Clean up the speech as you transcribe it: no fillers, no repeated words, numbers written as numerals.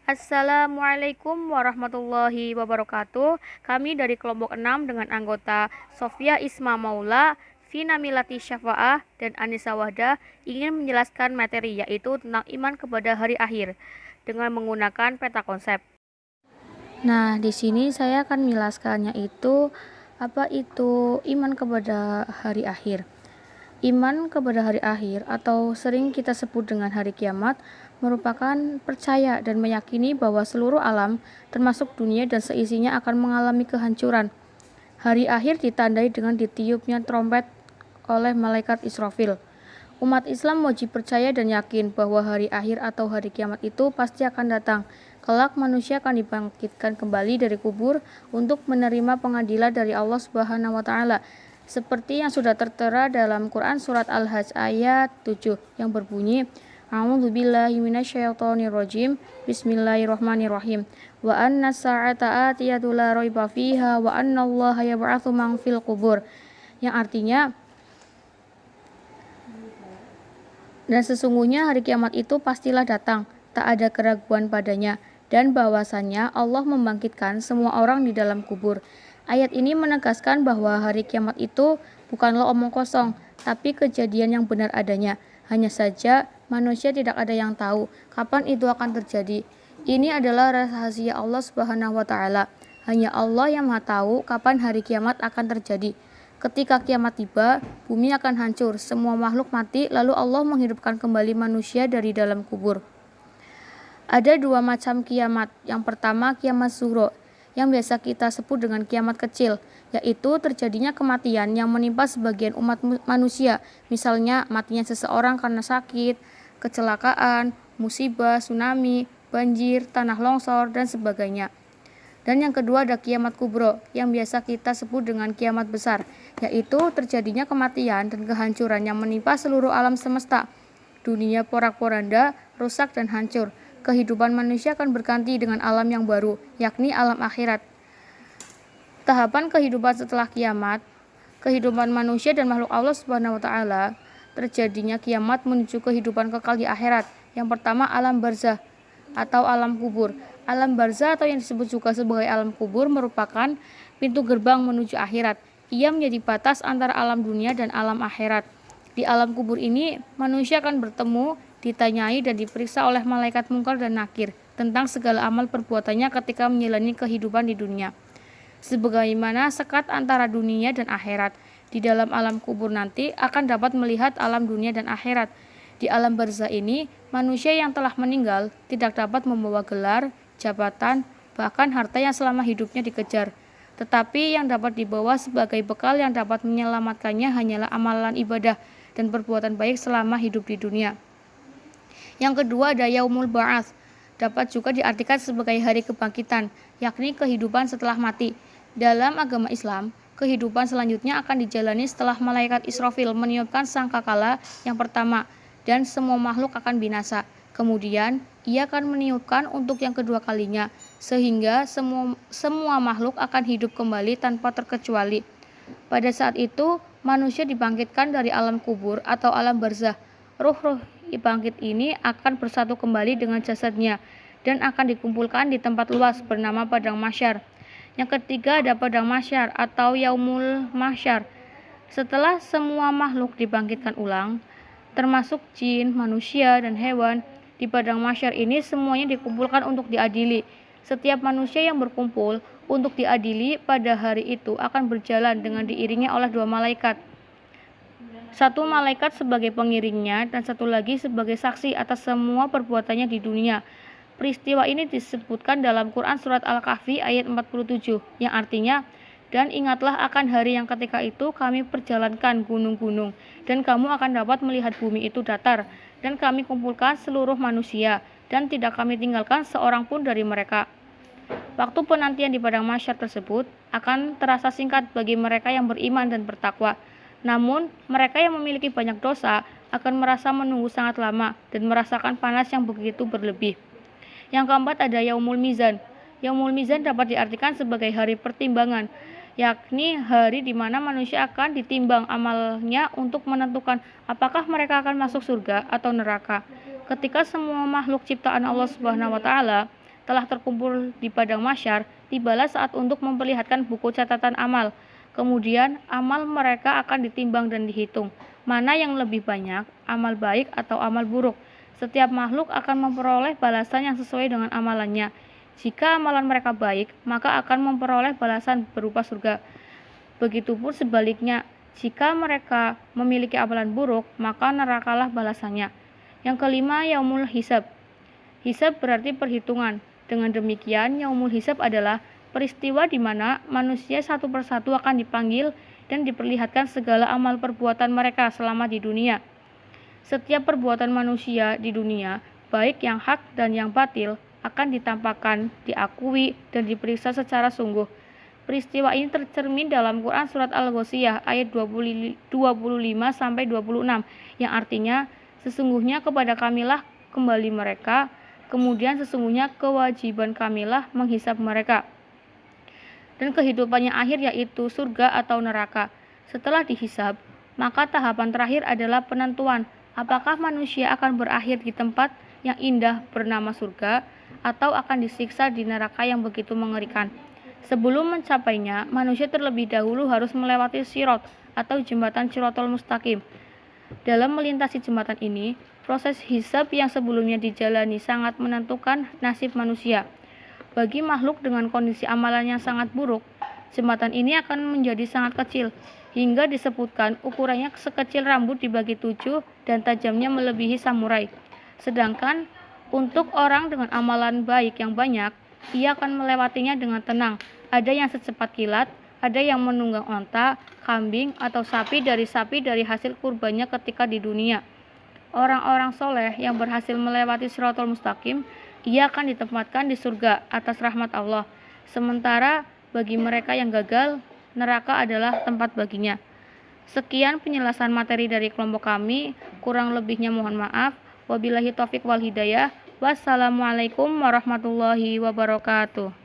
Assalamualaikum warahmatullahi wabarakatuh. Kami dari kelompok 6 dengan anggota Sofia Isma Maula, Vina Milati Syafa'ah, dan Anissa Wahdah ingin menjelaskan materi yaitu tentang iman kepada hari akhir dengan menggunakan peta konsep. Nah, di sini saya akan menjelaskannya itu apa itu iman kepada hari akhir. Iman kepada hari akhir atau sering kita sebut dengan hari kiamat merupakan percaya dan meyakini bahwa seluruh alam termasuk dunia dan seisinya akan mengalami kehancuran. Hari akhir ditandai dengan ditiupnya trompet oleh malaikat Israfil. Umat Islam wajib percaya dan yakin bahwa hari akhir atau hari kiamat itu pasti akan datang. Kelak manusia akan dibangkitkan kembali dari kubur untuk menerima pengadilan dari Allah Subhanahu wa taala. Seperti yang sudah tertera dalam Quran surat Al-Hajj ayat 7 yang berbunyi A'udzubillahi minasyaitonirrajim Bismillahirrahmanirrahim wa anna sa'ata atiyatu la raiba fiha wa anna Allaha yab'atsu man fil qubur, yang artinya dan sesungguhnya hari kiamat itu pastilah datang, tak ada keraguan padanya, dan bahwasannya Allah membangkitkan semua orang di dalam kubur. Ayat ini menegaskan bahwa hari kiamat itu bukanlah omong kosong, tapi kejadian yang benar adanya. Hanya saja manusia tidak ada yang tahu kapan itu akan terjadi. Ini adalah rahasia Allah Subhanahu wa taala. Hanya Allah yang Maha tahu kapan hari kiamat akan terjadi. Ketika kiamat tiba, bumi akan hancur, semua makhluk mati, lalu Allah menghidupkan kembali manusia dari dalam kubur. Ada dua macam kiamat. Yang pertama, kiamat sughra, yang biasa kita sebut dengan kiamat kecil, yaitu terjadinya kematian yang menimpa sebagian umat manusia, misalnya matinya seseorang karena sakit, kecelakaan, musibah, tsunami, banjir, tanah longsor, dan sebagainya. Dan yang kedua ada kiamat kubro, yang biasa kita sebut dengan kiamat besar, yaitu terjadinya kematian dan kehancuran yang menimpa seluruh alam semesta. Dunia porak-poranda, rusak dan hancur. Kehidupan manusia akan berganti dengan alam yang baru, yakni alam akhirat. Tahapan kehidupan setelah kiamat, kehidupan manusia dan makhluk Allah Subhanahu wa taala, terjadinya kiamat menuju kehidupan kekal di akhirat. Yang pertama alam barzah atau alam kubur. Alam barzah atau yang disebut juga sebagai alam kubur merupakan pintu gerbang menuju akhirat. Ia menjadi batas antara alam dunia dan alam akhirat. Di alam kubur ini, manusia akan bertemu, ditanyai dan diperiksa oleh malaikat mungkar dan nakir tentang segala amal perbuatannya ketika menjalani kehidupan di dunia. Sebagaimana sekat antara dunia dan akhirat, di dalam alam kubur nanti akan dapat melihat alam dunia dan akhirat. Di alam barzah ini, manusia yang telah meninggal tidak dapat membawa gelar, jabatan, bahkan harta yang selama hidupnya dikejar. Tetapi yang dapat dibawa sebagai bekal yang dapat menyelamatkannya hanyalah amalan ibadah dan perbuatan baik selama hidup di dunia. Yang kedua ada yaumul ba'ats, dapat juga diartikan sebagai hari kebangkitan, yakni kehidupan setelah mati. Dalam agama Islam, kehidupan selanjutnya akan dijalani setelah malaikat Israfil meniupkan sangkakala yang pertama dan semua makhluk akan binasa. Kemudian, ia akan meniupkan untuk yang kedua kalinya, sehingga semua makhluk akan hidup kembali tanpa terkecuali. Pada saat itu, manusia dibangkitkan dari alam kubur atau alam barzah. Ruh-ruh bangkit ini akan bersatu kembali dengan jasadnya dan akan dikumpulkan di tempat luas bernama Padang Mahsyar. Yang ketiga ada Padang Mahsyar atau Yaumul Mahsyar. Setelah semua makhluk dibangkitkan ulang, termasuk jin, manusia, dan hewan, di Padang Mahsyar ini semuanya dikumpulkan untuk diadili. Setiap manusia yang berkumpul untuk diadili pada hari itu akan berjalan dengan diiringi oleh dua malaikat. Satu malaikat sebagai pengiringnya dan satu lagi sebagai saksi atas semua perbuatannya di dunia. Peristiwa ini disebutkan dalam Quran surat Al-Kahfi ayat 47 yang artinya, dan ingatlah akan hari yang ketika itu kami perjalankan gunung-gunung dan kamu akan dapat melihat bumi itu datar dan kami kumpulkan seluruh manusia dan tidak kami tinggalkan seorang pun dari mereka. Waktu penantian di Padang Mahsyar tersebut akan terasa singkat bagi mereka yang beriman dan bertakwa. Namun, mereka yang memiliki banyak dosa akan merasa menunggu sangat lama dan merasakan panas yang begitu berlebih. Yang keempat ada Yaumul Mizan. Yaumul Mizan dapat diartikan sebagai hari pertimbangan, yakni hari di mana manusia akan ditimbang amalnya untuk menentukan apakah mereka akan masuk surga atau neraka. Ketika semua makhluk ciptaan Allah Subhanahu wa taala telah terkumpul di padang mahsyar, tibalah saat untuk memperlihatkan buku catatan amal. Kemudian amal mereka akan ditimbang dan dihitung, mana yang lebih banyak, amal baik atau amal buruk. Setiap makhluk akan memperoleh balasan yang sesuai dengan amalannya. Jika amalan mereka baik, maka akan memperoleh balasan berupa surga. Begitupun sebaliknya, jika mereka memiliki amalan buruk, maka nerakalah balasannya. Yang kelima, yaumul hisab. Hisab berarti perhitungan. Dengan demikian, yaumul hisab adalah peristiwa di mana manusia satu persatu akan dipanggil dan diperlihatkan segala amal perbuatan mereka selama di dunia. Setiap perbuatan manusia di dunia, baik yang hak dan yang batil, akan ditampakkan, diakui, dan diperiksa secara sungguh. Peristiwa ini tercermin dalam Quran Surat Al-Ghasyiyah ayat 25-26 yang artinya, sesungguhnya kepada kamilah kembali mereka, kemudian sesungguhnya kewajiban kamilah menghisap mereka. Dan kehidupannya akhir yaitu surga atau neraka. Setelah dihisab, maka tahapan terakhir adalah penentuan apakah manusia akan berakhir di tempat yang indah bernama surga atau akan disiksa di neraka yang begitu mengerikan. Sebelum mencapainya, manusia terlebih dahulu harus melewati Sirat atau jembatan Shirathul Mustaqim. Dalam melintasi jembatan ini, proses hisab yang sebelumnya dijalani sangat menentukan nasib manusia. Bagi makhluk dengan kondisi amalan yang sangat buruk, jembatan ini akan menjadi sangat kecil, hingga disebutkan ukurannya sekecil rambut dibagi 7 dan tajamnya melebihi samurai. Sedangkan untuk orang dengan amalan baik yang banyak, ia akan melewatinya dengan tenang. Ada yang secepat kilat, ada yang menunggang onta, kambing, atau sapi dari hasil kurbannya ketika di dunia. Orang-orang soleh yang berhasil melewati Shirathul Mustaqim, ia akan ditempatkan di surga atas rahmat Allah. Sementara bagi mereka yang gagal, neraka adalah tempat baginya. Sekian penjelasan materi dari kelompok kami, kurang lebihnya mohon maaf. Wabillahi taufik wal hidayah. Wassalamualaikum warahmatullahi wabarakatuh.